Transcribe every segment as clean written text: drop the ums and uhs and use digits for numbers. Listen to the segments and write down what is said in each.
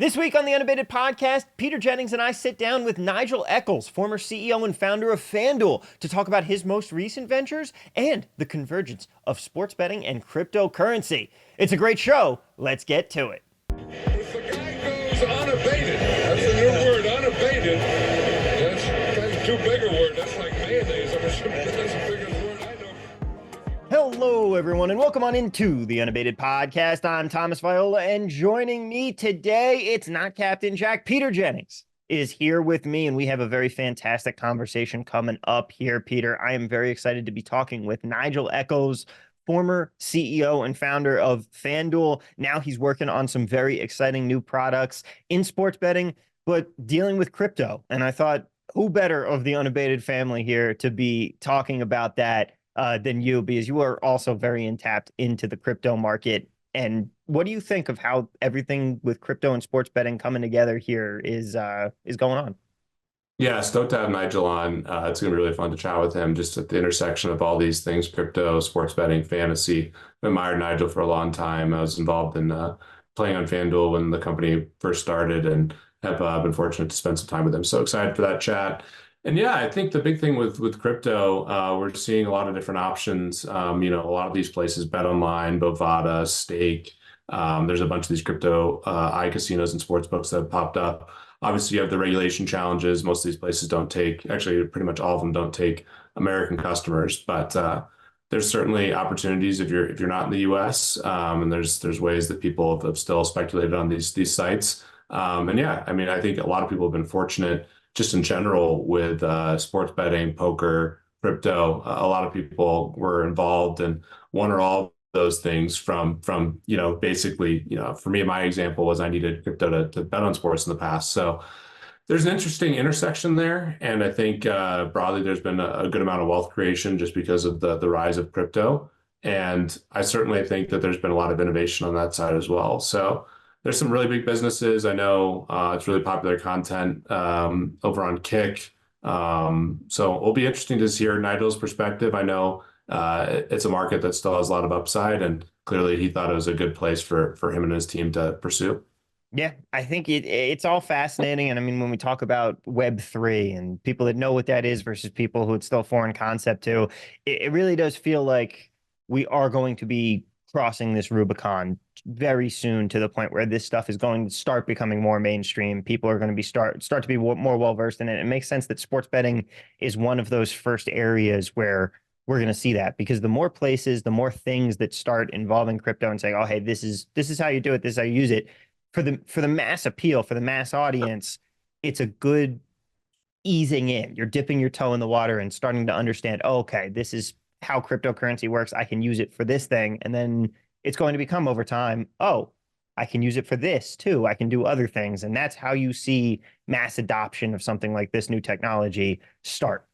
This week on the Unabated Podcast, Peter Jennings and I sit down with Nigel Eccles, former CEO and founder of Fanduel, to talk about his most recent ventures and the convergence of sports betting and cryptocurrency. It's a great show. Let's get to it. If the guy goes unabated, that's the new word, unabated. That's kind of too big a word. That's like mayonnaise. I'm assuming that's the biggest word I know. Hello, everyone, and welcome on into the Unabated Podcast. I'm Thomas Viola, and joining me today, it's not Captain Jack. Peter Jennings is here with me, and we have a very fantastic conversation coming up here, Peter. I am very excited to be talking with Nigel Eccles, former CEO and founder of Fanduel. Now he's working on some very exciting new products in sports betting, but dealing with crypto. And I thought, who better of the Unabated family here to be talking about that than you, because you are also very tapped into the crypto market. And what do you think of how everything with crypto and sports betting coming together here is going on? Yeah, stoked to have Nigel on. It's going to be really fun to chat with him just at the intersection of all these things, crypto, sports betting, fantasy. I've admired Nigel for a long time. I was involved in playing on FanDuel when the company first started and have been fortunate to spend some time with him. So excited for that chat. And yeah, I think the big thing with crypto, we're seeing a lot of different options. A lot of these places, Bet Online, Bovada, Stake. There's a bunch of these crypto iCasinos and sports books that have popped up. Obviously, you have the regulation challenges. Most of these places don't take, actually, pretty much all of them don't take American customers. But there's certainly opportunities if you're not in the U.S. And there's ways that people have still speculated on these sites. And yeah, I mean, I think a lot of people have been fortunate just in general with sports betting, poker, crypto. A lot of people were involved in one or all of those things from basically, for me, my example was I needed crypto to bet on sports in the past. So there's an interesting intersection there. And I think broadly, there's been a good amount of wealth creation just because of the rise of crypto. And I certainly think that there's been a lot of innovation on that side as well. So there's some really big businesses. I know it's really popular content over on Kick. So it'll be interesting to hear Nigel's perspective. I know it's a market that still has a lot of upside, and clearly he thought it was a good place for him and his team to pursue. Yeah, I think it's all fascinating. And I mean, when we talk about Web3 and people that know what that is versus people who it's still a foreign concept to, it really does feel like we are going to be crossing this Rubicon very soon to the point where this stuff is going to start becoming more mainstream. People are going to be start to be more well-versed in it. It makes sense that sports betting is one of those first areas where we're going to see that, because the more places, the more things that start involving crypto and saying, oh, hey, this is how you do it. This is how you use it for the mass appeal, for the mass audience. It's a good easing in. You're dipping your toe in the water and starting to understand, oh, okay, this is how cryptocurrency works. I can use it for this thing. And then it's going to become over time, oh, I can use it for this too. I can do other things. And that's how you see mass adoption of something like this new technology start.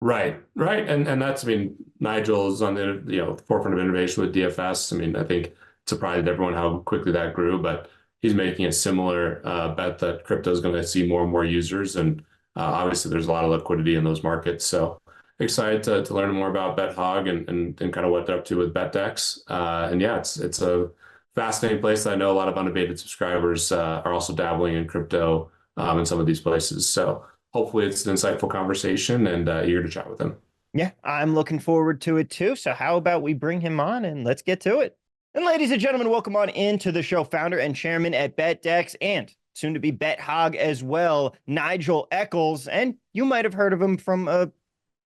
Right. And that's, I mean, Nigel's on the forefront of innovation with DFS. I mean, I think it surprised everyone how quickly that grew, but he's making a similar bet that crypto is going to see more and more users. And obviously there's a lot of liquidity in those markets. So excited to learn more about BetHog and kind of what they're up to with BetDEX. And yeah, it's a fascinating place that I know a lot of Unabated subscribers are also dabbling in crypto in some of these places. So hopefully it's an insightful conversation, and eager to chat with him. Yeah, I'm looking forward to it too. So how about we bring him on and let's get to it. And ladies and gentlemen, welcome on into the show, founder and chairman at BetDEX and soon to be BetHog as well, Nigel Eccles. And you might have heard of him from a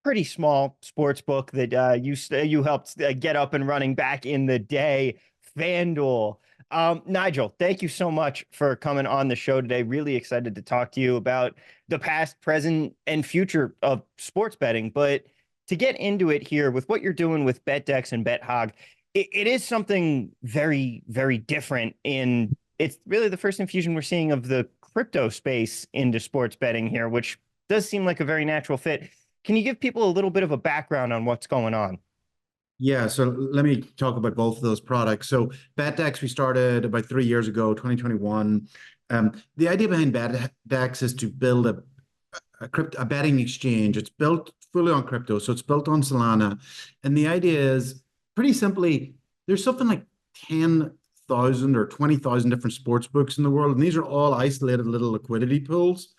pretty small sports book that you helped get up and running back in the day, FanDuel. Nigel, thank you so much for coming on the show today. Really excited to talk to you about the past, present, and future of sports betting. But to get into it here with what you're doing with BetDEX and BetHog, it is something very, very different. It's really the first infusion we're seeing of the crypto space into sports betting here, which does seem like a very natural fit. Can you give people a little bit of a background on what's going on? Yeah, so let me talk about both of those products. So BetDEX, we started about 3 years ago, 2021. The idea behind BetDEX is to build a betting exchange. It's built fully on crypto, so it's built on Solana. And the idea is, pretty simply, there's something like 10 1,000 or 20,000 different sports books in the world, and these are all isolated little liquidity pools.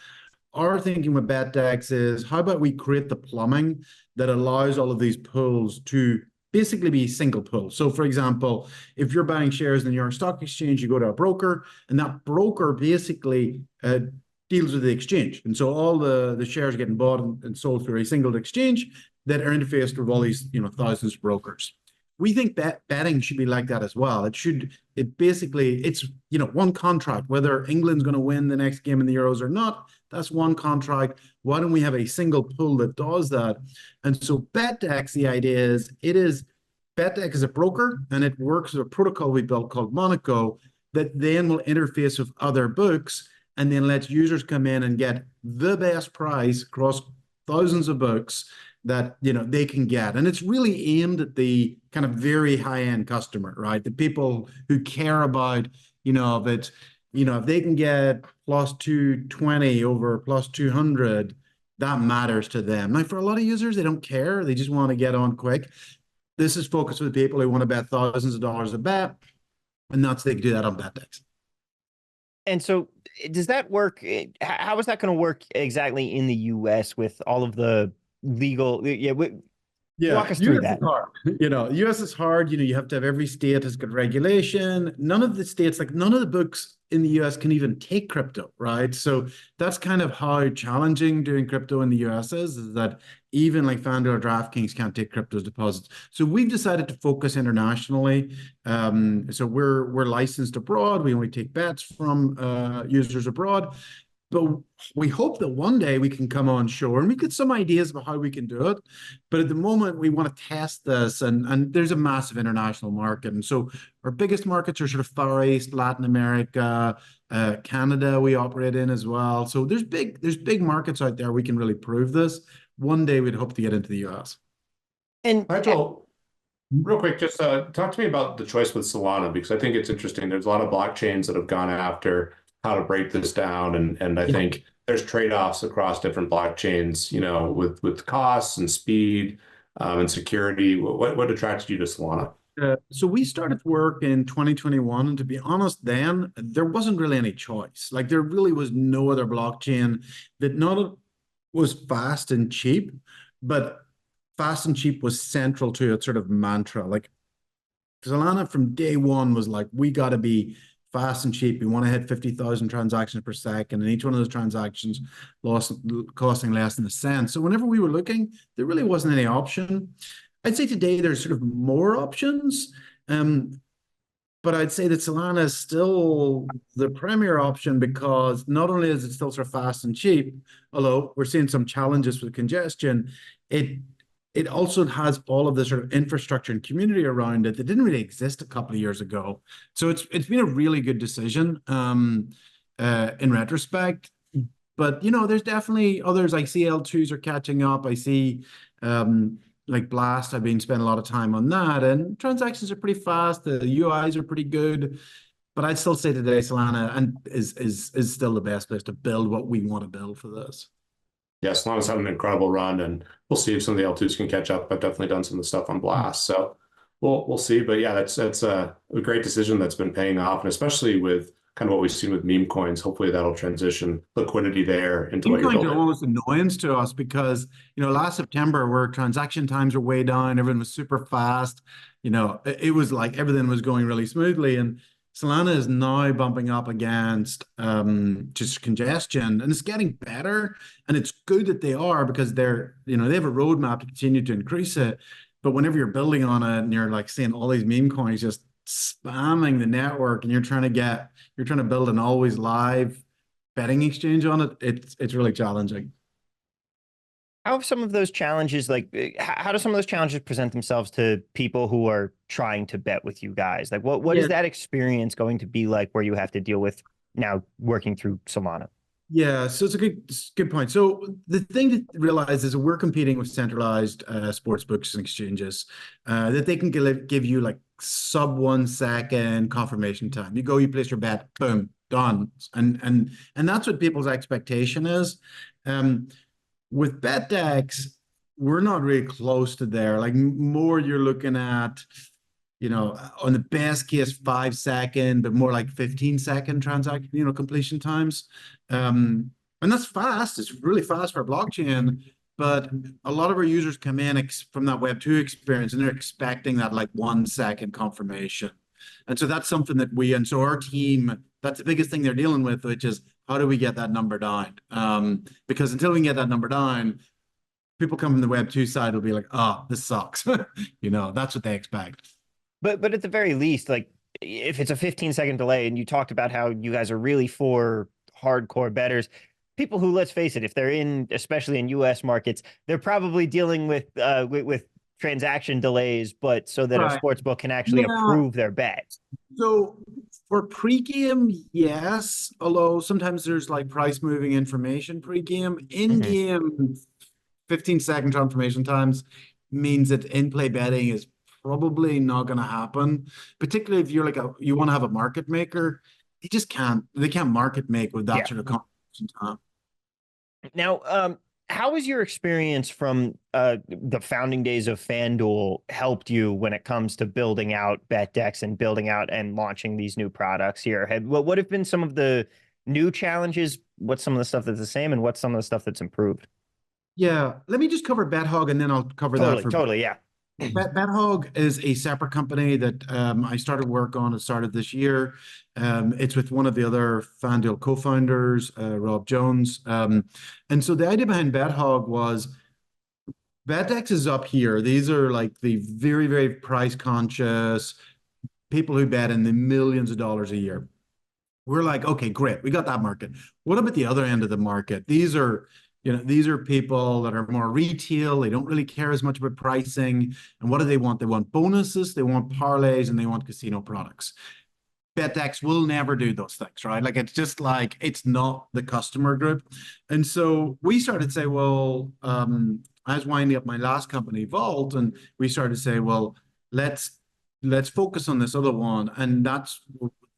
Our thinking with BetDEX is, how about we create the plumbing that allows all of these pools to basically be single pool. So, for example, if you're buying shares in the New York Stock Exchange, you go to a broker, and that broker basically deals with the exchange. And so all the shares are getting bought and sold through a single exchange that are interfaced with all these, thousands of brokers. We think betting should be like that as well. It's one contract, whether England's going to win the next game in the Euros or not, that's one contract. Why don't we have a single pool that does that? And so BetDEX, the idea is, BetDEX is a broker, and it works with a protocol we built called Monaco that then will interface with other books and then lets users come in and get the best price across thousands of books that they can get. And it's really aimed at the kind of very high-end customer, right? The people who care about, that, if they can get plus 220 over plus 200, that matters to them. Now, for a lot of users, they don't care. They just want to get on quick. This is focused for the people who want to bet thousands of dollars a bet, and they can do that on BetDEX. And so does that work? How is that going to work exactly in the US with all of the legal? Walk us through that. Is hard. US is hard. You have to have, every state has got regulation. None of the books in the US can even take crypto, right? So that's kind of how challenging doing crypto in the US is that even like Fanduel or DraftKings can't take crypto deposits. So we've decided to focus internationally. So we're licensed abroad. We only take bets from users abroad. But we hope that one day we can come on shore, and we get some ideas about how we can do it. But at the moment, we want to test this, and there's a massive international market. And so our biggest markets are sort of Far East, Latin America, Canada we operate in as well. So there's big markets out there we can really prove this. One day we'd hope to get into the US. And Nigel, real quick, just talk to me about the choice with Solana, because I think it's interesting. There's a lot of blockchains that have gone after how to break this down, and I think there's trade-offs across different blockchains, with costs and speed and security. What attracted you to Solana? So we started work in 2021, and to be honest, then there wasn't really any choice. Like, there really was no other blockchain that not was fast and cheap, but fast and cheap was central to its sort of mantra. Like, Solana from day one was like, we got to be fast and cheap. We want to hit 50,000 transactions per second, and each one of those transactions costing less than a cent. So whenever we were looking, there really wasn't any option. I'd say today there's sort of more options, but I'd say that Solana is still the premier option, because not only is it still sort of fast and cheap, although we're seeing some challenges with congestion, it also has all of the sort of infrastructure and community around it that didn't really exist a couple of years ago. So it's been a really good decision in retrospect. But there's definitely others, like CL2s are catching up. I see like Blast, I've been spending a lot of time on that, and transactions are pretty fast. The UIs are pretty good. But I'd still say today Solana is still the best place to build what we want to build for this. Yeah, Solana's had an incredible run, and we'll see if some of the L2s can catch up. I've definitely done some of the stuff on Blast, so we'll see. But yeah, that's a great decision that's been paying off, and especially with kind of what we've seen with meme coins. Hopefully that'll transition liquidity there into what you're building. Meme coins are almost annoyance to us, because last September, where transaction times were way down, everything was super fast. It was like everything was going really smoothly, and Solana is now bumping up against just congestion, and it's getting better. And it's good that they are, because they have a roadmap to continue to increase it. But whenever you're building on it and you're like seeing all these meme coins just spamming the network, and you're trying to build an always live betting exchange on it, it's really challenging. How do some of those challenges present themselves to people who are trying to bet with you guys? Like, what is that experience going to be like, where you have to deal with now working through Solana? Yeah, so it's a good point. So the thing to realize is that we're competing with centralized sports books and exchanges that they can give you like sub 1 second confirmation time. You place your bet, boom, done. And that's what people's expectation is. With BetDEX, we're not really close to there. Like, more you're looking at on the best case 5 second, but more like 15-second transaction, completion times. And that's fast. It's really fast for a blockchain. But a lot of our users come in from that Web2 experience, and they're expecting that like 1 second confirmation. And so that's something and so our team, that's the biggest thing they're dealing with, which is how do we get that number down? Because until we can get that number down, people come from the Web2 side will be like, oh, this sucks. That's what they expect. But at the very least, like if it's a 15-second delay, and you talked about how you guys are really for hardcore bettors, people who, let's face it, if they're especially in US markets, they're probably dealing with transaction delays, but so that a sportsbook can actually approve their bet. So for pre-game, yes, although sometimes there's like price moving information pre-game. In-game 15-second confirmation times means that in-play betting is probably not going to happen, particularly if you're you want to have a market maker. They can't market make with that sort of confirmation time. Now, how has your experience from the founding days of Fanduel helped you when it comes to building out BetDEX and building out and launching these new products here? What have been some of the new challenges? What's some of the stuff that's the same, and what's some of the stuff that's improved? Yeah, let me just cover BetHog, and then I'll cover that for totally. Yeah. BetHog is a separate company that I started work on. It started this year. It's with one of the other Fanduel co-founders, Rob Jones. And so the idea behind BetHog was BetDEX is up here. These are like the very, very price conscious people who bet in the millions of dollars a year. We're like, okay, great. We got that market. What about the other end of the market? These are people that are more retail. They don't really care as much about pricing. And what do they want? They want bonuses, they want parlays, and they want casino products. BetDEX will never do those things, right? Like, it's just like, it's not the customer group. And so we started to say, well, I was winding up my last company, Vault, and we started to say, well, let's focus on this other one. And that's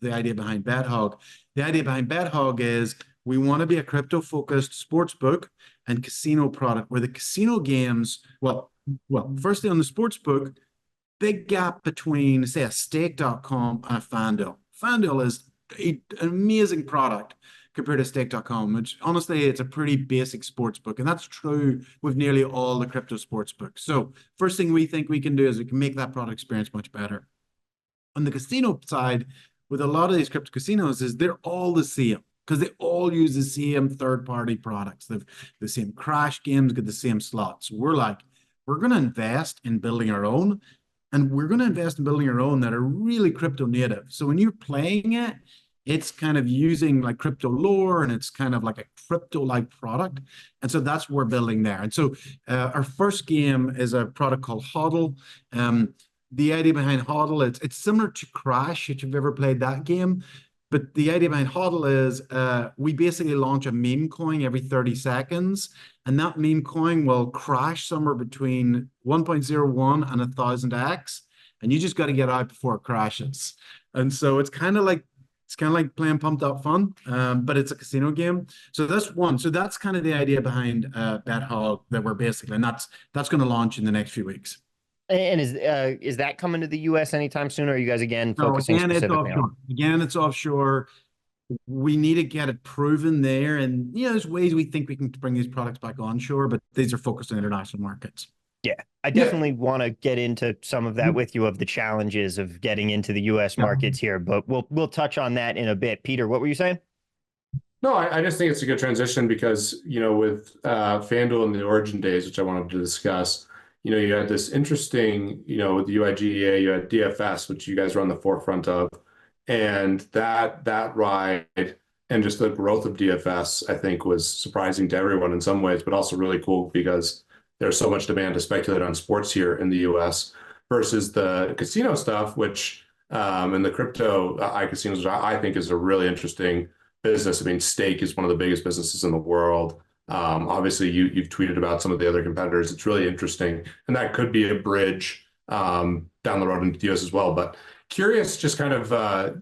the idea behind BetHog. The idea behind BetHog is we want to be a crypto-focused sportsbook and casino product where the casino games, well, firstly on the sportsbook, big gap between, say, a stake.com and a Fanduel. Fanduel is an amazing product compared to stake.com, which honestly, it's a pretty basic sportsbook. And that's true with nearly all the crypto sportsbooks. So first thing we think we can do is we can make that product experience much better. On the casino side, with a lot of these crypto casinos, is they're all the same, because they all use the same third-party products. They've the same crash games, get the same slots. We're like, we're going to invest in building our own, and we're going to invest in building our own that are really crypto native. So when you're playing it, it's kind of using like crypto lore, and it's kind of like a crypto-like product. And so that's what we're building there. And so our first game is a product called HODL. The idea behind HODL, it's similar to Crash, if you've ever played that game. But the idea behind HODL is we basically launch a meme coin every 30 seconds, and that meme coin will crash somewhere between 1.01 and 1000x, and you just got to get out before it crashes. And so it's kind of like playing Pumped Up Fun, but it's a casino game. So that's one. So that's kind of the idea behind BetHog that we're basically, and that's going to launch in the next few weeks. And is that coming to the US anytime soon, or are you guys again focusing specifically on? Again, it's offshore. We need to get it proven there. And, there's ways we think we can bring these products back onshore, but these are focused on international markets. Yeah, I definitely want to get into some of that with you, of the challenges of getting into the US markets here, but we'll touch on that in a bit. Peter, what were you saying? No, I just think it's a good transition because, with FanDuel in the origin days, which I wanted to discuss, you had this interesting, with the UIGEA, you had DFS, which you guys were on the forefront of. And that ride and just the growth of DFS, I think, was surprising to everyone in some ways, but also really cool because there's so much demand to speculate on sports here in the US versus the casino stuff, which and the crypto iCasinos, which I think is a really interesting business. I mean, stake is one of the biggest businesses in the world. Obviously, you've tweeted about some of the other competitors. It's really interesting, and that could be a bridge down the road into the US as well. But curious, just kind of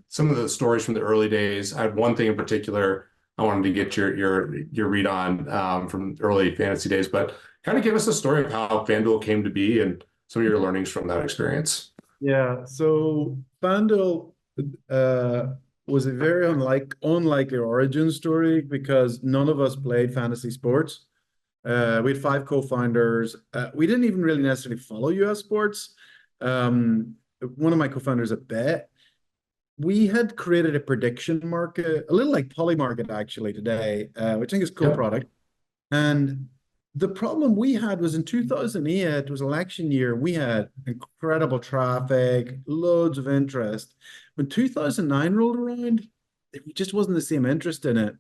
some of the stories from the early days. I had one thing in particular I wanted to get your read on from early fantasy days, but kind of give us a story of how FanDuel came to be and some of your learnings from that experience. Yeah, so Fanduel uh, was a very unlikely origin story because none of us played fantasy sports. We had five co-founders. We didn't even really necessarily follow US sports. Um, One of my co-founders at Bet, we had created a prediction market, a little like Polymarket actually today, which I think is a cool Yep. product. And the problem we had was in 2008, it was election year, we had incredible traffic, loads of interest. When 2009 rolled around, it just wasn't the same interest in it.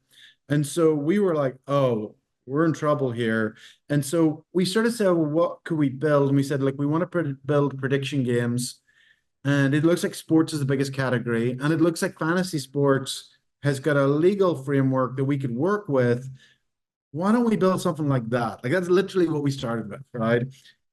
And so we were like, oh, we're in trouble here. And so we started saying, well, what could we build? And we said, like, we want to build prediction games. And it looks like sports is the biggest category. And it looks like fantasy sports has got a legal framework that we could work with. Why don't we build something like that? Like that's literally what we started with, right?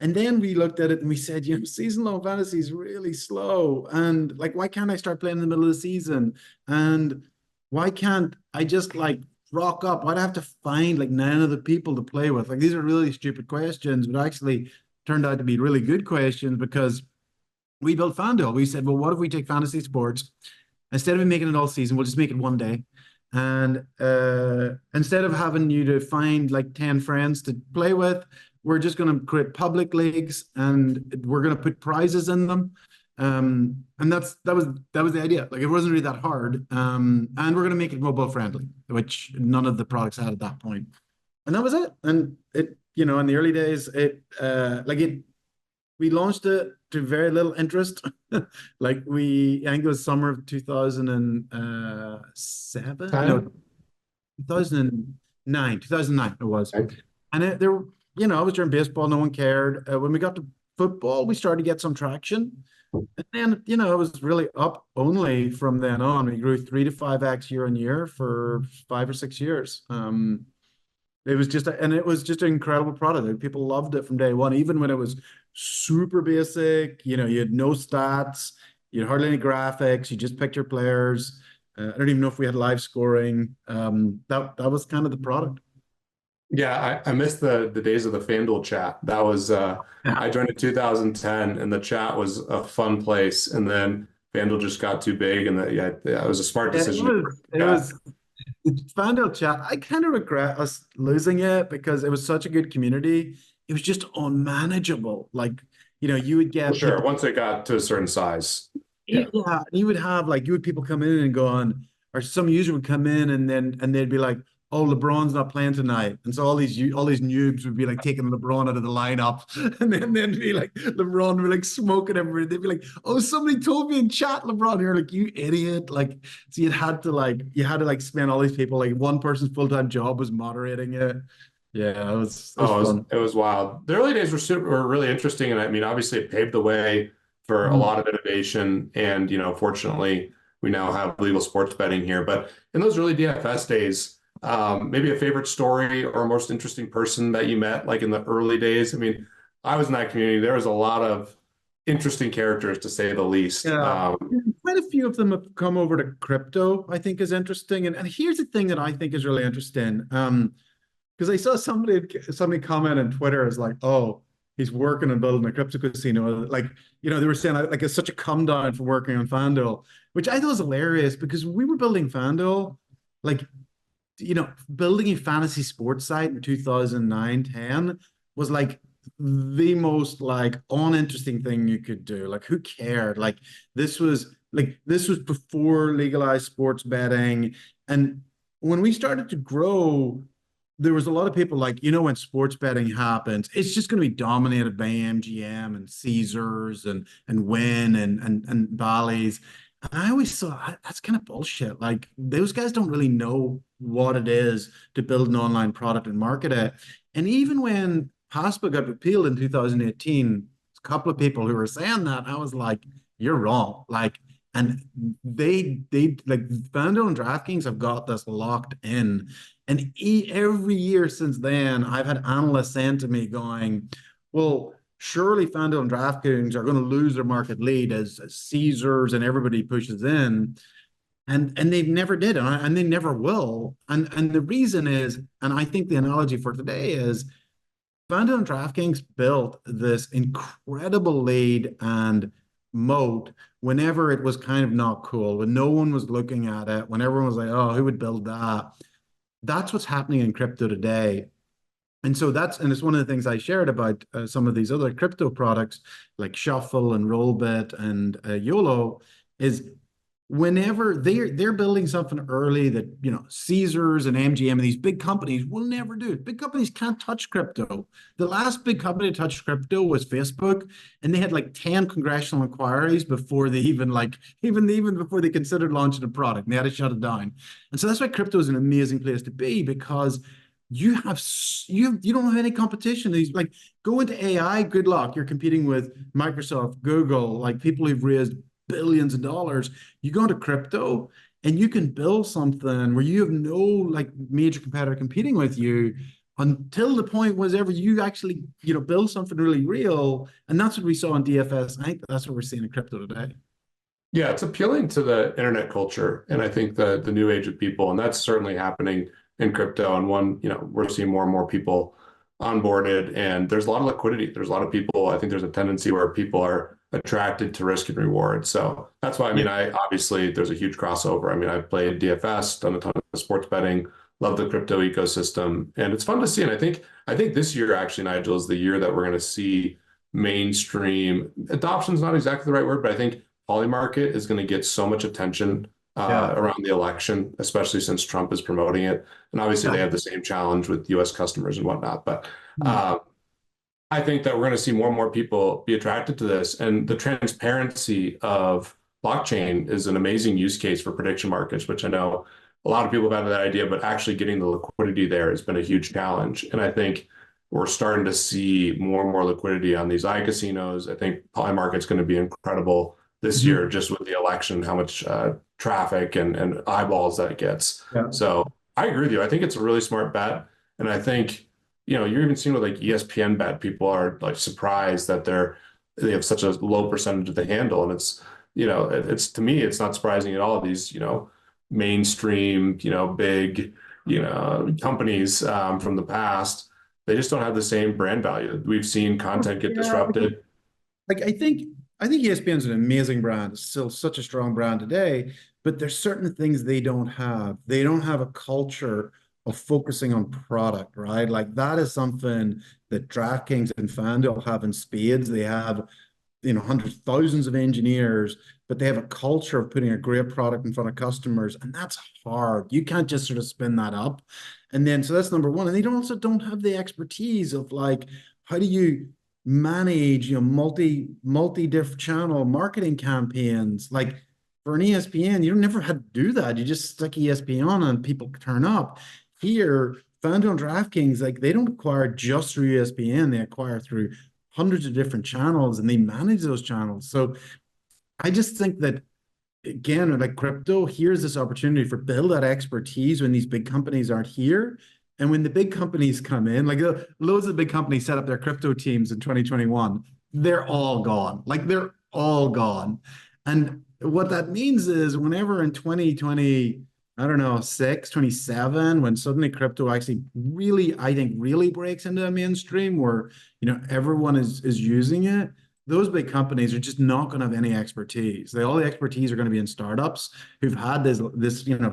And then we looked at it and we said, season long fantasy is really slow. And like, why can't I start playing in the middle of the season? And why can't I just like rock up? Why'd I have to find like nine other people to play with? Like these are really stupid questions, but actually turned out to be really good questions because we built FanDuel. We said, well, what if we take fantasy sports? Instead of making it all season, we'll just make it one day. And instead of having you to find like 10 friends to play with, we're just going to create public leagues and we're going to put prizes in them. And that was the idea. Like it wasn't really that hard. And we're going to make it mobile friendly, which none of the products had at that point. And that was it. And it, in the early days, we launched it to very little interest. I think it was summer of 2007. No, 2009 it was. Okay. And it was during baseball, no one cared. When we got to football, we started to get some traction. And then, it was really up only from then on. We grew 3 to 5x year on year for 5 or 6 years. It was just an incredible product. People loved it from day one, even when it was super basic. You had no stats, you had hardly any graphics. You just picked your players. I don't even know if we had live scoring. That was kind of the product. Yeah, I missed the days of the FanDuel chat. That was I joined in 2010 and the chat was a fun place. And then FanDuel just got too big and it was a smart decision. It was FanDuel chat. I kind of regret us losing it because it was such a good community. It was just unmanageable. Like, you would get Sure, once it got to a certain size. Yeah, you would have people come in and go on, or some user would come in and they'd be like, "Oh, LeBron's not playing tonight," and so all these noobs would be like taking LeBron out of the lineup, and then be like LeBron would be like smoking everybody. They'd be like, "Oh, somebody told me in chat, LeBron." You're like, "You idiot!" Like, so you had to spend all these people. Like one person's full-time job was moderating it. Yeah, it was fun. It was wild. The early days were really interesting, and I mean, obviously, it paved the way for a lot of innovation. And fortunately, we now have legal sports betting here. But in those early DFS days, maybe a favorite story or most interesting person that you met, like in the early days. I mean, I was in that community. There was a lot of interesting characters, to say the least. Yeah. Quite a few of them have come over to crypto, I think is interesting. And here's the thing that I think is really interesting. Because I saw somebody comment on Twitter is like, oh, he's working on building a crypto casino. Like, they were saying like it's such a come down for working on FanDuel, which I thought was hilarious because we were building FanDuel, like, building a fantasy sports site in 2009, 10 was like the most like uninteresting thing you could do. Like, who cared? Like, this was before legalized sports betting. And when we started to grow, there was a lot of people like, when sports betting happens, it's just going to be dominated by MGM and Caesars and Wynn and Bally's. And I always thought that's kind of bullshit. Like those guys don't really know what it is to build an online product and market it. And even when PASPA got repealed in 2018, a couple of people who were saying that, I was like, you're wrong. Like, and they like FanDuel and DraftKings have got this locked in. And every year since then, I've had analysts saying to me going, well, surely FanDuel and DraftKings are going to lose their market lead as Caesars and everybody pushes in. And they never did, and they never will. And the reason is, and I think the analogy for today is, FanDuel and DraftKings built this incredible lead and moat whenever it was kind of not cool, when no one was looking at it, when everyone was like, oh, who would build that? That's what's happening in crypto today. And so and it's one of the things I shared about some of these other crypto products like Shuffle and Rollbit and YOLO is whenever they're building something early that, you know, Caesars and MGM and these big companies will never do. Big companies can't touch crypto. The last big company to touch crypto was Facebook, and they had like 10 congressional inquiries before they even before they considered launching a product, and they had to shut it down. And so that's why crypto is an amazing place to be, because you don't have any competition. These, like, go into AI, good luck. You're competing with Microsoft, Google, like people who've raised billions of dollars. You go into crypto and you can build something where you have no like major competitor competing with you until the point was ever you actually, you know, build something really real. And that's what we saw in DFS. I think that's what we're seeing in crypto today. Yeah, it's appealing to the internet culture, and I think the new age of people, and that's certainly happening in crypto. And we're seeing more and more people onboarded, and there's a lot of liquidity. There's a lot of people. I think there's a tendency where people are attracted to risk and reward. So that's why, I obviously there's a huge crossover. I mean, I've played DFS, done a ton of sports betting, love the crypto ecosystem, and it's fun to see. And I think this year actually, Nigel, is the year that we're going to see mainstream adoption is not exactly the right word, but I think Polymarket is going to get so much attention around the election, especially since Trump is promoting it. And obviously they have the same challenge with US customers and whatnot. But I think that we're going to see more and more people be attracted to this. And the transparency of blockchain is an amazing use case for prediction markets, which I know a lot of people have had that idea, but actually getting the liquidity there has been a huge challenge. And I think we're starting to see more and more liquidity on these iCasinos. I think Polymarket's going to be incredible this year, just with the election, how much traffic and eyeballs that it gets. Yeah. So I agree with you. I think it's a really smart bet. And I think, you're even seeing with like ESPN bet, people are like surprised that they have such a low percentage of the handle. And it's, it's, to me, it's not surprising at all. These, mainstream, big, companies from the past, they just don't have the same brand value. We've seen content get disrupted. Like, I think ESPN's an amazing brand. It's still such a strong brand today, but there's certain things they don't have. They don't have a culture of focusing on product, right? Like, that is something that DraftKings and Fanduel have in spades. They have, hundreds, thousands of engineers, but they have a culture of putting a great product in front of customers, and that's hard. You can't just sort of spin that up. And then, so that's number one. And they also don't have the expertise of like, how do you manage, multi-diff channel marketing campaigns? Like, for an ESPN, you never had to do that. You just stick ESPN on and people turn up. Here, FanDuel and DraftKings, like, they don't acquire just through ESPN. They acquire through hundreds of different channels, and they manage those channels. So I just think that, again, like crypto, here's this opportunity for build that expertise when these big companies aren't here. And when the big companies come in, like loads of big companies set up their crypto teams in 2021, they're all gone. Like, they're all gone. And what that means is whenever in 2020, I don't know, 27, when suddenly crypto actually really, I think, really breaks into the mainstream where, everyone is using it, those big companies are just not going to have any expertise. All the expertise are going to be in startups who've had this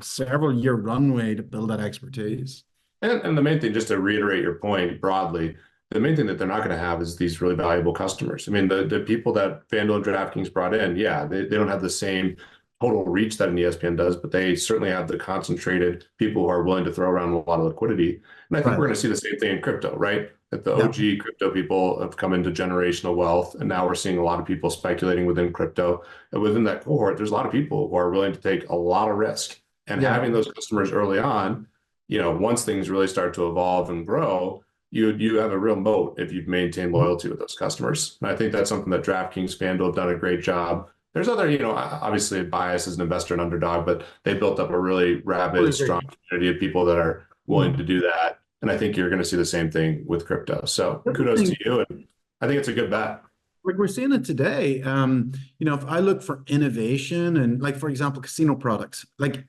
several year runway to build that expertise. And the main thing, just to reiterate your point broadly, the main thing that they're not going to have is these really valuable customers. I mean, the people that FanDuel and DraftKings brought in, they don't have the same total reach that an ESPN does, but they certainly have the concentrated people who are willing to throw around a lot of liquidity. And I think we're going to see the same thing in crypto, right? That the OG crypto people have come into generational wealth, and now we're seeing a lot of people speculating within crypto. And within that cohort, there's a lot of people who are willing to take a lot of risk. And having those customers early on, once things really start to evolve and grow, you have a real moat if you've maintained loyalty with those customers. And I think that's something that DraftKings, FanDuel have done a great job. There's other, obviously bias as an investor and underdog, but they built up a really rabid, strong community of people that are willing to do that. And I think you're going to see the same thing with crypto. So kudos to you. And I think it's a good bet. Like, we're seeing it today. If I look for innovation and, like, for example, casino products, like,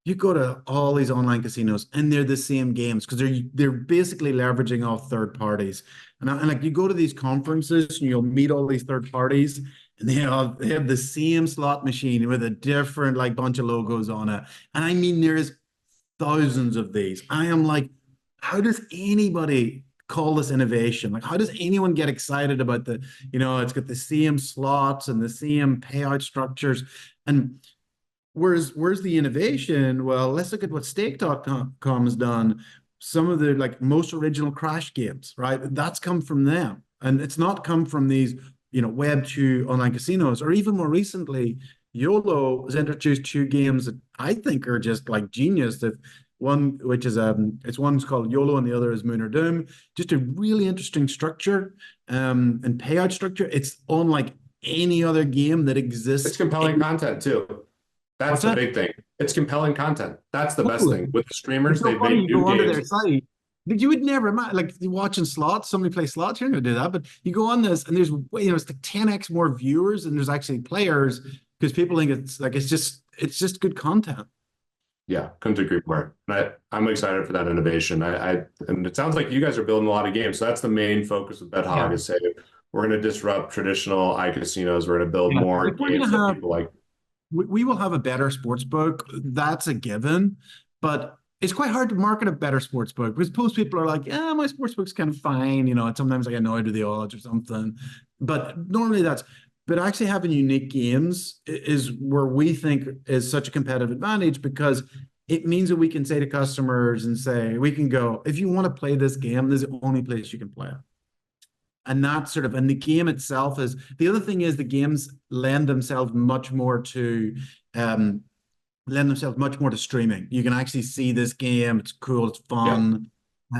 you go to all these online casinos and they're the same games because they're basically leveraging off third parties. And like, you go to these conferences and you'll meet all these third parties, and they have the same slot machine with a different like bunch of logos on it. And I mean, there is thousands of these. I am like, how does anybody call this innovation? Like, how does anyone get excited about it's got the same slots and the same payout structures? And where's the innovation? Well, let's look at what stake.com has done. Some of the like most original Crash games, right? That's come from them. And it's not come from these, Web2 online casinos, or even more recently, YOLO has introduced two games that I think are just like genius. That one, which is one's called YOLO and the other is Moon or Doom. Just a really interesting structure and payout structure. It's unlike any other game that exists. It's compelling content too. That's the big thing. It's compelling content. That's the best thing. With the streamers, they've made new games. games. Their site. You would never imagine, like watching slots, somebody play slots, you're not gonna do that. But you go on this and there's it's like 10x more viewers and there's actually players because people think it's just good content. Yeah, couldn't agree more. I'm excited for that innovation. And it sounds like you guys are building a lot of games. So that's the main focus of BetHog is saying we're going to disrupt traditional iCasinos. We're going to build more games that people like. We will have a better sports book. That's a given. But it's quite hard to market a better sports book because most people are like, yeah, my sports book's kind of fine. And sometimes I get annoyed with the odds or something. But normally but actually having unique games is where we think is such a competitive advantage because it means that we can say to customers we can go, if you want to play this game, this is the only place you can play it. And and the game itself the other thing is the games lend themselves much more to streaming. You can actually see this game. It's cool. It's fun. Yeah.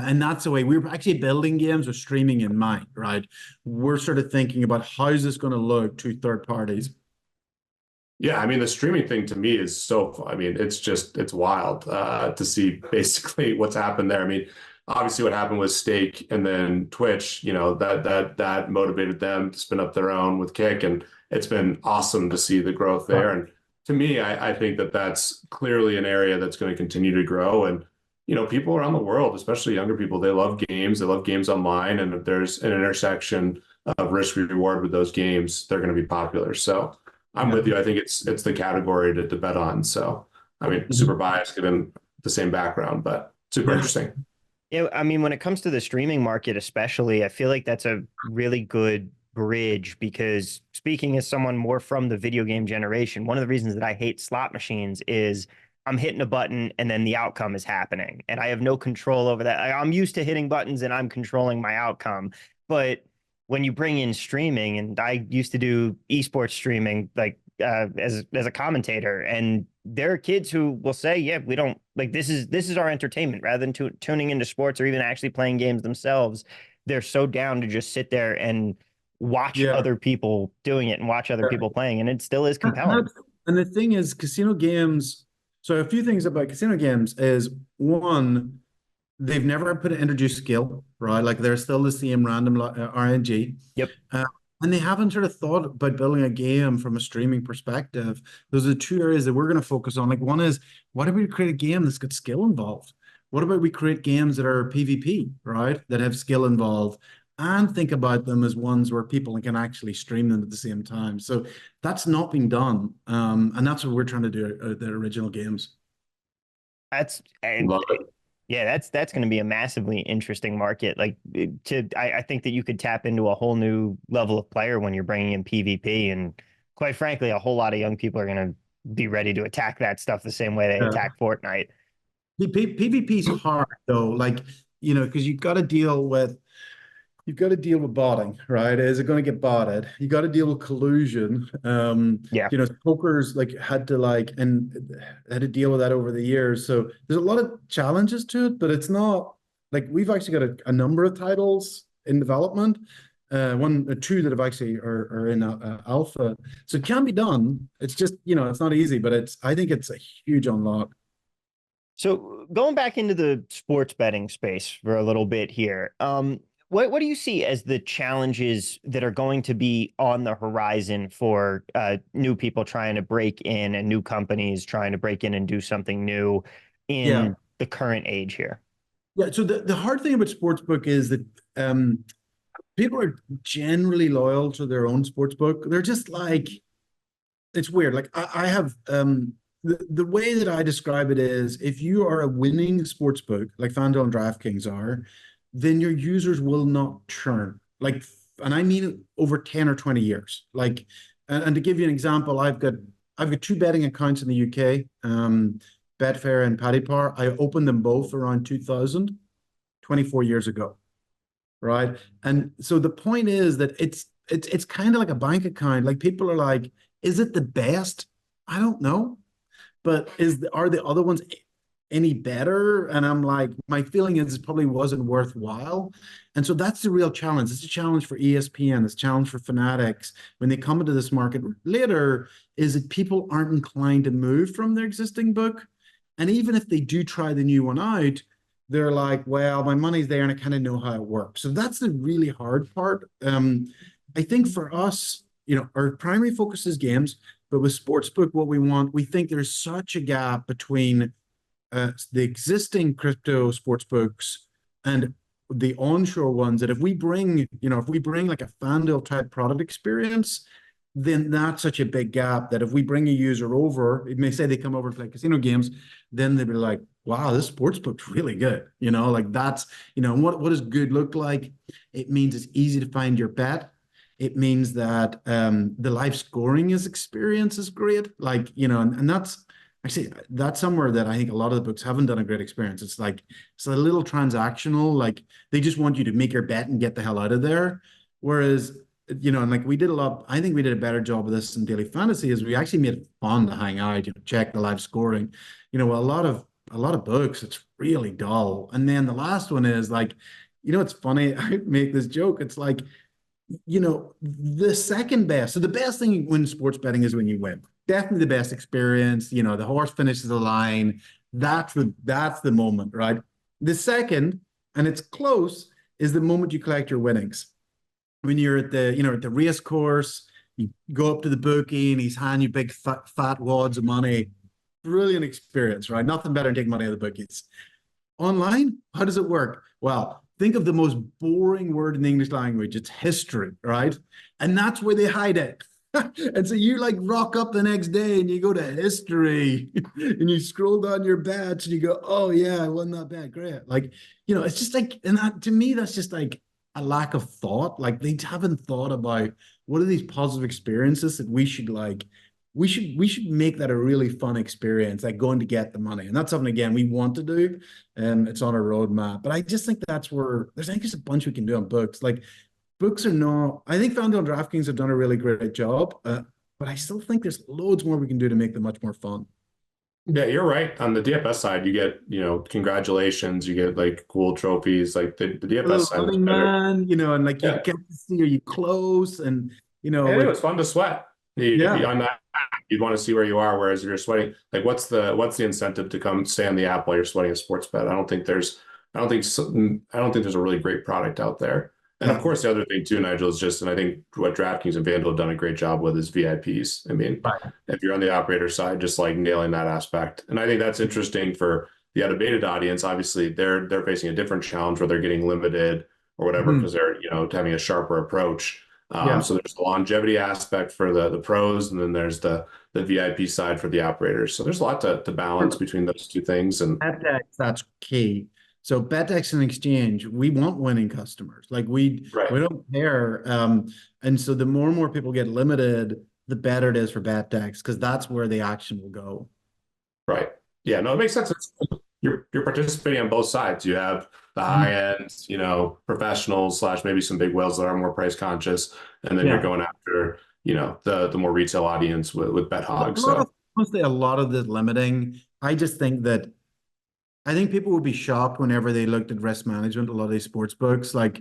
And that's the way we're actually building games with streaming in mind, right? We're sort of thinking about how is this going to look to third parties. Yeah, I mean, the streaming thing to me is it's wild to see basically what's happened there. I mean, obviously what happened with Stake and then Twitch, that motivated them to spin up their own with Kick. And it's been awesome to see the growth there. And to me, I think that that's clearly an area that's going to continue to grow. And, people around the world, especially younger people, they love games. They love games online. And if there's an intersection of risk reward with those games, they're going to be popular. So I'm with you. I think it's the category to bet on. So, I mean, super biased given the same background, but super interesting. Yeah, I mean, when it comes to the streaming market, especially, I feel like that's a really good bridge because speaking as someone more from the video game generation, one of the reasons that I hate slot machines is I'm hitting a button and then the outcome is happening and I have no control over that. I'm used to hitting buttons and I'm controlling my outcome. But when you bring in streaming, and I used to do esports streaming, like as a commentator, and there are kids who will say, yeah, we don't like this is our entertainment rather than tuning into sports or even actually playing games themselves. They're so down to just sit there and watch other people doing it and watch other people playing. And it still is compelling. And the thing is, casino games. So a few things about casino games is one, they've never introduced skill, right? Like they're still the same random RNG. Yep. And they haven't sort of thought about building a game from a streaming perspective. Those are the two areas that we're going to focus on. Like one is, what if we create a game that's got skill involved? What about we create games that are PvP, right? That have skill involved and think about them as ones where people can actually stream them at the same time. So that's not been done. And that's what we're trying to do at the original games. Love it. Yeah, that's going to be a massively interesting market. Like I think that you could tap into a whole new level of player when you're bringing in PvP, and quite frankly, a whole lot of young people are going to be ready to attack that stuff the same way they attack Fortnite. PvP is hard though, like because you've got to deal with botting, right? Is it going to get botted? You got to deal with collusion. Poker's had to deal with that over the years. So there's a lot of challenges to it, but it's not like we've actually got a number of titles in development. Two that have actually are in alpha. So it can be done. It's just, it's not easy, but I think it's a huge unlock. So going back into the sports betting space for a little bit here, what do you see as the challenges that are going to be on the horizon for new people trying to break in and new companies trying to break in and do something new in the current age here? Yeah. So the hard thing about sportsbook is that people are generally loyal to their own sports book. They're just like, it's weird. Like I have the way that I describe it is if you are a winning sports book, like Fanduel and DraftKings are, then your users will not churn. Like, and I mean it over 10 or 20 years. Like, and to give you an example, I've got two betting accounts in the UK, Betfair and Paddy Power. I opened them both around 2000, 24 years ago. Right. And so the point is that it's kind of like a bank account. Like people are like, is it the best? I don't know. But are the other ones any better? And I'm like, my feeling is it probably wasn't worthwhile. And so that's the real challenge. It's a challenge for ESPN. It's a challenge for Fanatics when they come into this market later, is that people aren't inclined to move from their existing book. And even if they do try the new one out, they're like, well, my money's there and I kind of know how it works. So that's the really hard part. I think for us, our primary focus is games, but with Sportsbook, what we think there's such a gap between the existing crypto sportsbooks and the onshore ones that if we bring like a FanDuel type product experience, then that's such a big gap that if we bring a user over, it may say they come over to play casino games, then they'd be like, wow, this sports book's really good. Like that's, what does good look like? It means it's easy to find your bet. It means that the live scoring experience is great. Like, and that's actually, that's somewhere that I think a lot of the books haven't done a great experience. It's like, it's a little transactional. Like they just want you to make your bet and get the hell out of there. Whereas, and like we did I think we did a better job of this in Daily Fantasy is we actually made it fun to hang out, check the live scoring. A lot of books, it's really dull. And then the last one is like, it's funny, I make this joke. It's like, the second best. So the best thing when sports betting is when you win. Definitely the best experience. The horse finishes the line. That's the moment, right? The second, and it's close, is the moment you collect your winnings. When you're at the race course, you go up to the bookie and he's handing you big fat wads of money. Brilliant experience, right? Nothing better than taking money out of the bookies. Online, how does it work? Well, think of the most boring word in the English language. It's history, right? And that's where they hide it. And so you like rock up the next day and you go to history and you scroll down your bets and you go, oh yeah, I won that bet. Great. Like, it's just like, and that to me, that's just like a lack of thought. Like they haven't thought about what are these positive experiences that we should make that a really fun experience, like going to get the money. And that's something, again, we want to do. And it's on our roadmap. But I just think that's where there's just a bunch we can do on books. Like books are not, I think FanDuel and DraftKings have done a really great job. But I still think there's loads more we can do to make them much more fun. Yeah, you're right. On the DFS side, you get, congratulations, you get like cool trophies, like the DFS side is better. Man, and like you get to see, are you close? And, it was fun to sweat. On that, you'd want to see where you are. Whereas if you're sweating, like what's the incentive to come stay on the app while you're sweating a sports bet? I don't think there's a really great product out there. And of course, the other thing too, Nigel, is just, and I think what DraftKings and FanDuel have done a great job with is VIPs. I mean, if you're on the operator side, just like nailing that aspect. And I think that's interesting for the Unabated audience. Obviously, they're facing a different challenge where they're getting limited or whatever because they're having a sharper approach. So there's the longevity aspect for the pros, and then there's the VIP side for the operators. So there's a lot to balance between those two things. And BetDEX, that's key. So BetDEX and exchange, we want winning customers. Like we don't care. And so the more and more people get limited, the better it is for BetDEX because that's where the action will go. Right. Yeah. No, it makes sense. You're participating on both sides. You have the high end, professionals / maybe some big whales that are more price conscious, and then you're going after, the more retail audience with BetHog. Honestly, a lot of the limiting. I think people would be shocked whenever they looked at risk management. A lot of these sports books, like,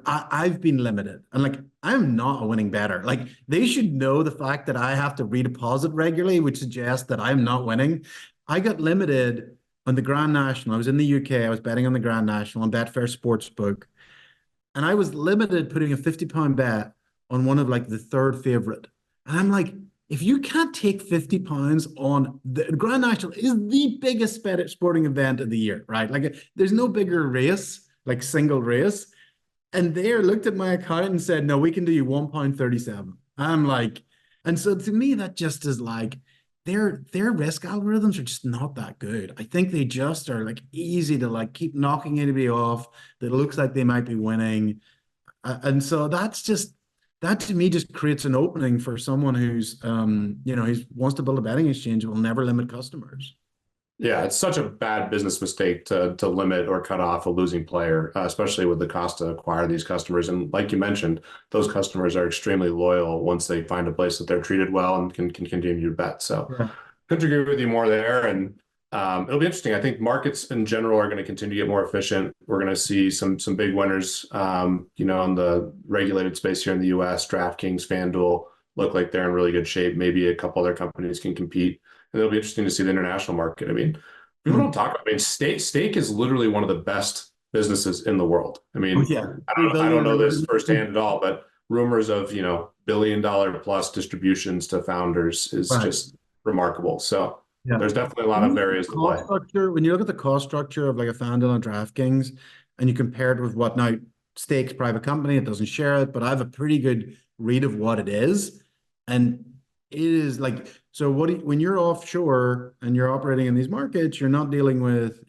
I've been limited, and like I'm not a winning bettor. Like they should know the fact that I have to redeposit regularly, which suggests that I'm not winning. I got limited on the Grand National. I was in the UK. I was betting on the Grand National on Betfair Sportsbook. And I was limited putting a £50 bet on one of like the third favorite. And I'm like, if you can't take £50 on the Grand National is the biggest sporting event of the year, right? Like there's no bigger race, like single race. And they looked at my account and said, no, we can do you £1.37. I'm like, and so to me, that just is like, their risk algorithms are just not that good. I think they just are like easy to like keep knocking anybody off that looks like they might be winning. And so that to me just creates an opening for someone who's who wants to build a betting exchange will never limit customers. Yeah, it's such a bad business mistake to limit or cut off a losing player, especially with the cost to acquire these customers. And like you mentioned, those customers are extremely loyal once they find a place that they're treated well and can continue to bet. So Yeah. couldn't agree with you more there. And it'll be interesting. I think markets in general are going to continue to get more efficient. We're going to see some big winners, in the regulated space here in the US. DraftKings, Fanduel look like they're in really good shape. Maybe a couple other companies can compete. And it'll be interesting to see the international market. I mean, people don't talk about. I mean, stake is literally one of the best businesses in the world. I mean, Yeah. I don't know this firsthand at all, but rumors of billion-dollar plus distributions to founders is Right. just remarkable. So Yeah. there's definitely a lot of areas to play. When you look at the cost structure of like a FanDuel and DraftKings, and you compare it with what now Stake's private company, it doesn't share it, but I have a pretty good read of what it is, and it is like so. When you're offshore and you're operating in these markets, you're not dealing with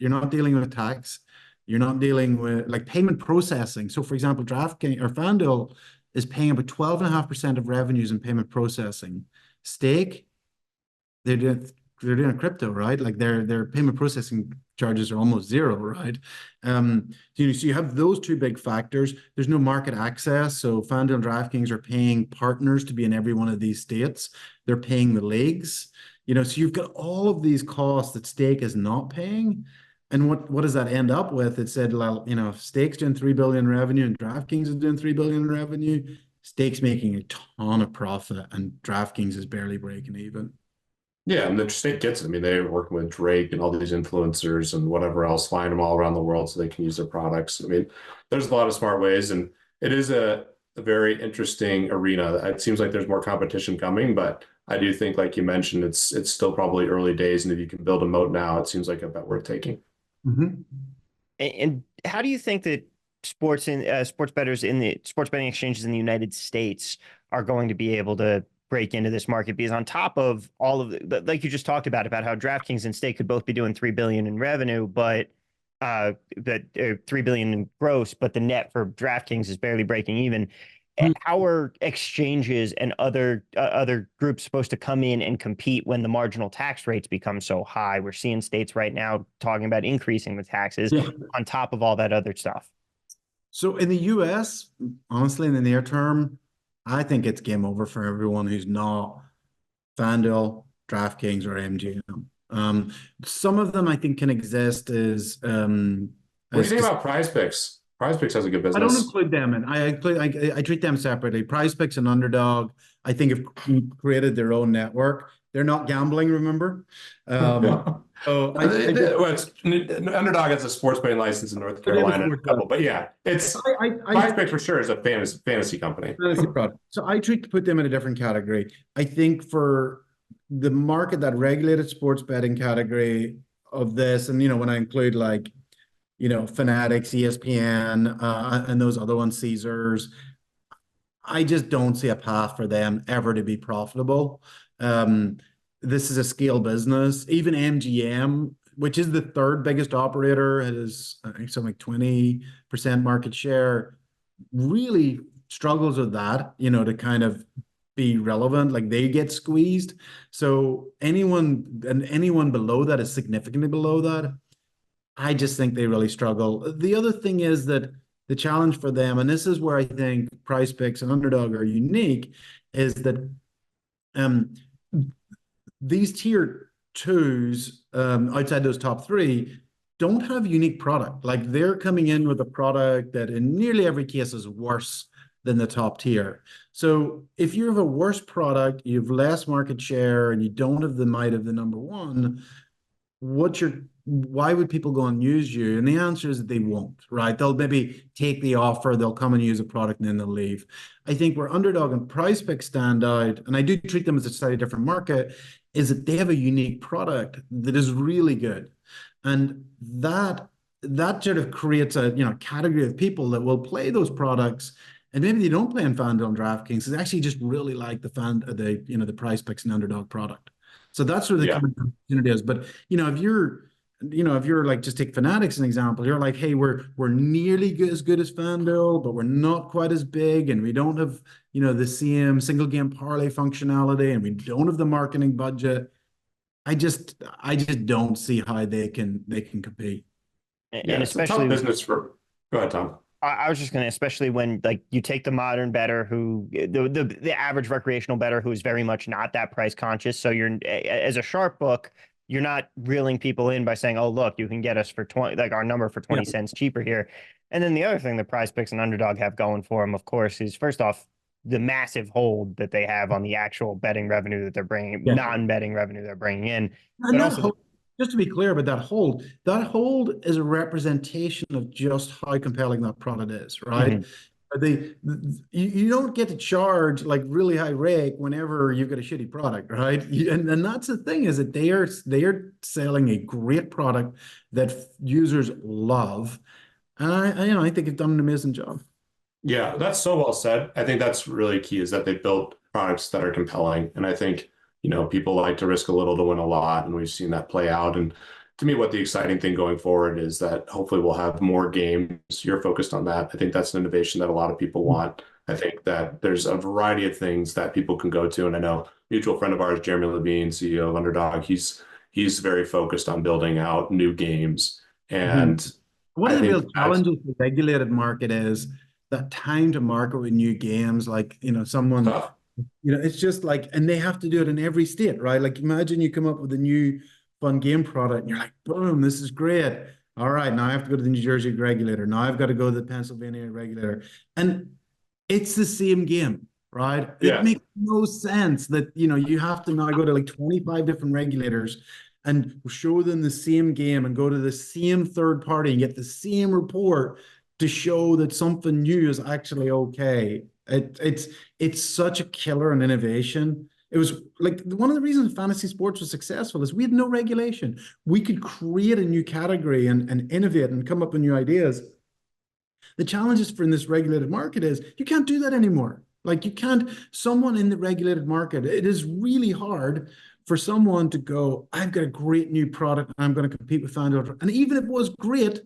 tax, you're not dealing with like payment processing. So, for example, DraftKings or FanDuel is paying about 12.5% of revenues in payment processing. Stake, they're doing a crypto, right? Like their payment processing charges are almost zero, right? So you have those two big factors. There's no market access. So FanDuel and DraftKings are paying partners to be in every one of these states. They're paying the leagues, so you've got all of these costs that Stake is not paying. And what does that end up with? It said, well, if Stake's doing 3 billion revenue and DraftKings is doing 3 billion revenue, Stake's making a ton of profit and DraftKings is barely breaking even. Yeah, and the state gets it. I mean, they're working with Drake and all these influencers and whatever else, flying them all around the world so they can use their products. I mean, there's a lot of smart ways, and it is a very interesting arena. It seems like there's more competition coming, but I do think, like you mentioned, it's still probably early days, and if you can build a moat now, it seems like a bet worth taking. Mm-hmm. And how do you think that sports bettors in the sports betting exchanges in the United States are going to be able to break into this market? Because on top of all of the, like you just talked about how DraftKings and Stake could both be doing 3 billion in revenue, but 3 billion in gross, but the net for DraftKings is barely breaking even. How are exchanges and other groups supposed to come in and compete when the marginal tax rates become so high? We're seeing states right now talking about increasing the taxes on top of all that other stuff. So in the US, honestly, in the near term, I think it's game over for everyone who's not FanDuel, DraftKings, or MGM. Some of them I think can exist as. What do you think about Prize Picks? Prize Picks has a good business. I don't include them in. I treat them separately. Prize Picks and Underdog, I think, have created their own network. They're not gambling, remember? So Underdog has a sports betting license in North Carolina, but yeah, it's Prize Picks for sure is a fantasy company. Fantasy product. So I put them in a different category. I think for the market, that regulated sports betting category of this, and when I include like Fanatics, ESPN, and those other ones, Caesars, I just don't see a path for them ever to be profitable. This is a scale business. Even MGM, which is the third biggest operator, has I think something like 20% market share, really struggles with that, to kind of be relevant. Like they get squeezed. So anyone below that is significantly below that. I just think they really struggle. The other thing is that the challenge for them, and this is where I think Prize Picks and Underdog are unique, is that these tier twos outside those top three don't have unique product. Like they're coming in with a product that in nearly every case is worse than the top tier. So if you have a worse product, you have less market share, and you don't have the might of the number one, why would people go and use you? And the answer is that they won't, right? They'll maybe take the offer, they'll come and use a product, and then they'll leave. I think where Underdog and Prize Picks stand out, and I do treat them as a slightly different market, is that they have a unique product that is really good. And that that sort of creates a category of people that will play those products, and maybe they don't play in FanDuel and DraftKings. They actually just really like the Prize Picks and Underdog product. So that's where the Yeah. kind of opportunity is. But if you're like, just take Fanatics as an example, you're like, hey, we're nearly as good as FanDuel, but we're not quite as big, and we don't have the same single game parlay functionality, and we don't have the marketing budget. I just don't see how they can compete. Yeah, And it's a tough especially, business for. Go ahead, Tom. I was just going to, especially when like you take the modern bettor who the average recreational bettor who is very much not that price conscious. So you're, as a sharp book, you're not reeling people in by saying, oh, look, you can get us for 20, like our number for 20 cents cheaper here. And then the other thing the Prize Picks and Underdog have going for them, of course, is first off, the massive hold that they have on the actual betting revenue that they're bringing, Yeah. non-betting revenue they're bringing in. And But also, just to be clear about that hold is a representation of just how compelling that product is, right? You don't get to charge like really high rake whenever you've got a shitty product, right? And that's the thing, is that they are selling a great product that users love. And I think they've done an amazing job. Yeah, that's so well said. I think that's really key, is that they built products that are compelling. And I think, people like to risk a little to win a lot, and we've seen that play out. And to me, what the exciting thing going forward is that hopefully we'll have more games. You're focused on that. I think that's an innovation that a lot of people want. I think that there's a variety of things that people can go to. And I know a mutual friend of ours, Jeremy Levine, CEO of Underdog, he's very focused on building out new games. And one of the real challenges with the regulated market is that time to market with new games. Like, someone, tough. it's just like, and they have to do it in every state, right? Like, imagine you come up with a new fun game product and you're like, boom, this is great. All right, now I have to go to the New Jersey regulator. Now I've got to go to the Pennsylvania regulator. And it's the same game, right? Yeah. It makes no sense that, you have to now go to like 25 different regulators and show them the same game and go to the same third party and get the same report to show that something new is actually okay. It's such a killer and innovation. It was like one of the reasons fantasy sports was successful is we had no regulation. We could create a new category and innovate and come up with new ideas. The challenges for in this regulated market is you can't do that anymore. Like, you can't, someone in the regulated market, it is really hard for someone to go, I've got a great new product, I'm going to compete with FanDuel. And even if it was great,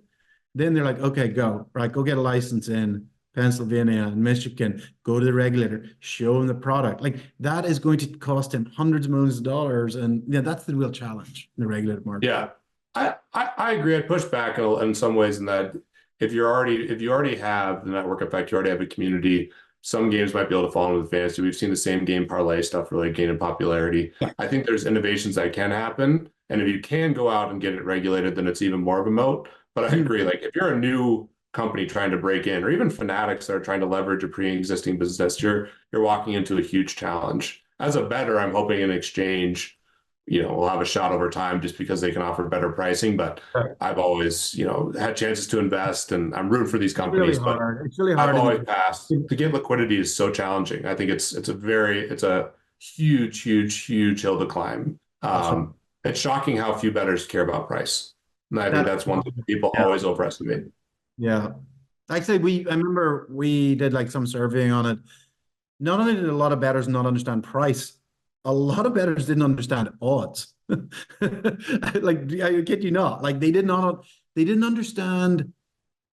then they're like, okay, go get a license in Pennsylvania and Michigan, go to the regulator, show them the product. Like, that is going to cost him hundreds of millions of dollars. And that's the real challenge in the regulated market. Yeah, I agree. I'd push back in some ways in that if you already have the network effect, you already have a community. Some games might be able to fall into the fantasy. We've seen the same game parlay stuff really gain in popularity. Yeah. I think there's innovations that can happen. And if you can go out and get it regulated, then it's even more of a moat. But I agree, like if you're a new company trying to break in, or even fanatics that are trying to leverage a pre-existing business, you're walking into a huge challenge. As a bettor, I'm hoping in exchange, we'll have a shot over time just because they can offer better pricing. But right. I've always, had chances to invest, and I'm rooting for these companies. It's really hard. I've always passed. To get liquidity is so challenging. I think it's a huge hill to climb. It's shocking how few bettors care about price. And I think that's one thing people always overestimate. Yeah. Actually, I remember we did like some surveying on it. Not only did a lot of bettors not understand price, a lot of bettors didn't understand odds. Like, I kid you not. Like, they didn't understand,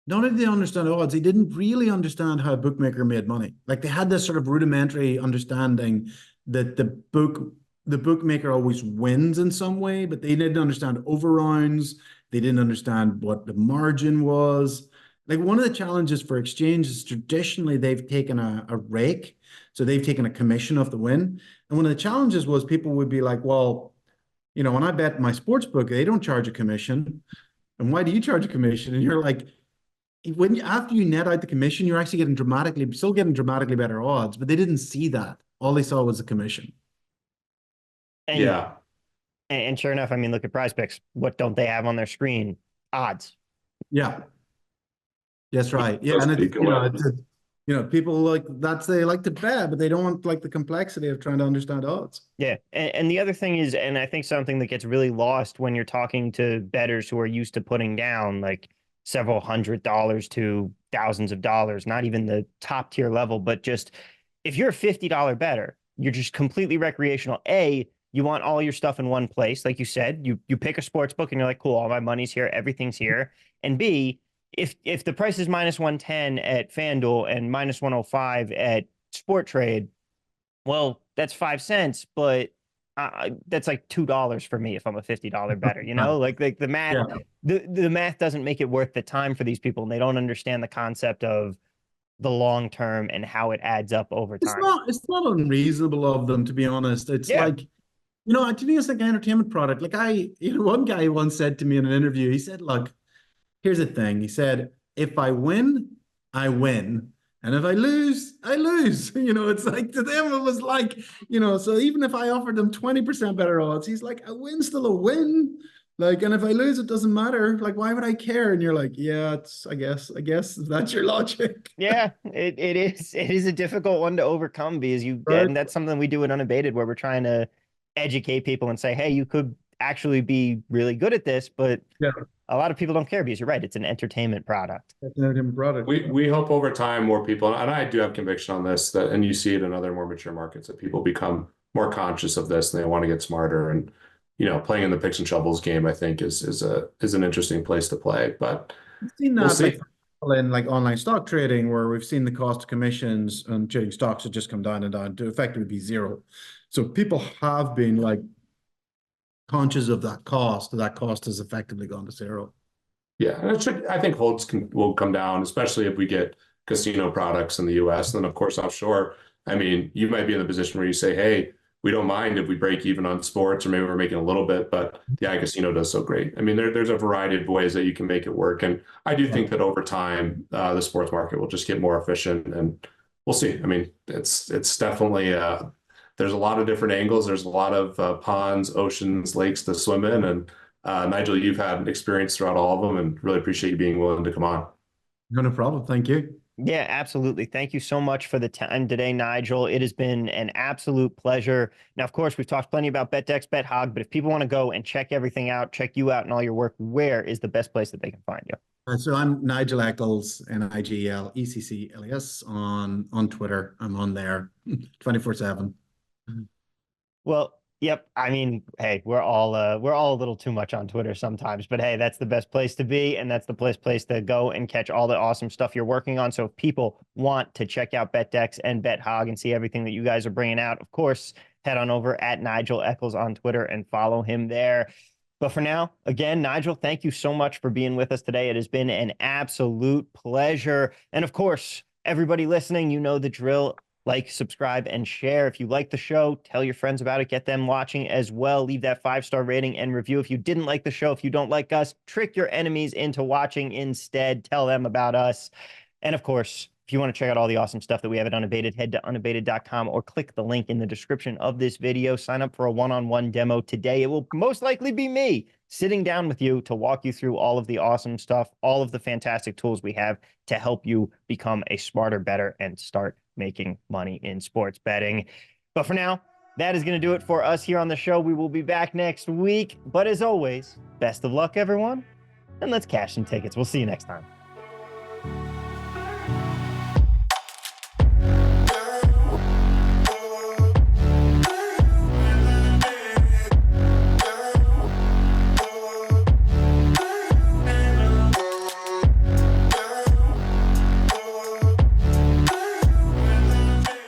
not only did they understand odds, they didn't really understand how a bookmaker made money. Like, they had this sort of rudimentary understanding that the bookmaker always wins in some way, but they didn't understand overrounds. They didn't understand what the margin was. Like, one of the challenges for exchanges, traditionally, they've taken a rake. So they've taken a commission off the win. And one of the challenges was people would be like, well, when I bet my sports book, they don't charge a commission. And why do you charge a commission? And you're like, after you net out the commission, you're actually still getting dramatically better odds, but they didn't see that. All they saw was the commission. And sure enough, I mean, look at Prize Picks. What don't they have on their screen? Odds. Yeah. That's right. Yeah. And it's people like they like to bet, but they don't want like the complexity of trying to understand odds. Yeah. And the other thing is, and I think something that gets really lost when you're talking to bettors who are used to putting down, like, several $100s to thousands of dollars, not even the top tier level, but just if you're a $50 better, you're just completely recreational. You want all your stuff in one place. Like you said, you pick a sports book and you're like, cool, all my money's here, everything's here. And B, if the price is minus 110 at FanDuel and minus 105 at Sport Trade, well, that's 5 cents, but that's like $2 for me if I'm a $50 better, like the math, Yeah. the math doesn't make it worth the time for these people. And they don't understand the concept of the long term and how it adds up over It's time. not unreasonable of them, to be honest. It's Yeah. like, to me, it's like an entertainment product. Like one guy once said to me in an interview, he said, look, here's the thing. He said, if I win, I win. And if I lose, I lose. It's like, to them, it was like, so even if I offered them 20% better odds, he's like, a win's still a win. Like, and if I lose, it doesn't matter. Like, why would I care? And you're like, yeah, I guess that's your logic. Yeah, it is a difficult one to overcome because Right. and that's something we do at Unabated where we're trying to educate people and say, hey, you could actually be really good at this, but Yeah. a lot of people don't care because you're right, it's an entertainment product. That's an entertainment product. We hope over time more people, and I do have conviction on this, and you see it in other more mature markets, that people become more conscious of this and they want to get smarter. And playing in the picks and shovels game, I think is an interesting place to play. But We've seen we'll that see. in like online stock trading, where we've seen the cost of commissions and trading stocks have just come down and down to effectively be zero. So people have been like conscious of that cost. That cost has effectively gone to zero. Yeah, and I think will come down, especially if we get casino products in the US. And then, of course, offshore, I mean, you might be in the position where you say, hey, we don't mind if we break even on sports, or maybe we're making a little bit, but the iCasino does so great. I mean, there's a variety of ways that you can make it work. And I do think that over time, the sports market will just get more efficient, and we'll see. I mean, it's definitely, there's a lot of different angles. There's a lot of ponds, oceans, lakes to swim in. And Nigel, you've had experience throughout all of them, and really appreciate you being willing to come on. No problem. Thank you. Yeah, absolutely. Thank you so much for the time today, Nigel. It has been an absolute pleasure. Now, of course, we've talked plenty about BetDEX, BetHog, but if people want to go and check everything out, check you out and all your work, where is the best place that they can find you? So I'm Nigel Eccles, Nigel on Twitter. I'm on there 24/7. Well, yep. I mean, hey, we're all a little too much on Twitter sometimes, but hey, that's the best place to be, and that's the place to go and catch all the awesome stuff you're working on. So if people want to check out BetDEX and BetHog and see everything that you guys are bringing out, of course, head on over at Nigel Eccles on Twitter and follow him there. But for now, again, Nigel, thank you so much for being with us today. It has been an absolute pleasure. And of course, everybody listening, you know the drill. Like, subscribe, and share. If you like the show, tell your friends about it. Get them watching as well. Leave that 5-star rating and review. If you didn't like the show, if you don't like us, trick your enemies into watching instead. Tell them about us. And of course, if you want to check out all the awesome stuff that we have at Unabated, head to unabated.com or click the link in the description of this video. Sign up for a one-on-one demo today. It will most likely be me sitting down with you to walk you through all of the awesome stuff, all of the fantastic tools we have to help you become a smarter, better, and start making money in sports betting. But for now, that is going to do it for us here on the show. We will be back next week. But as always, best of luck, everyone. And let's cash some tickets. We'll see you next time.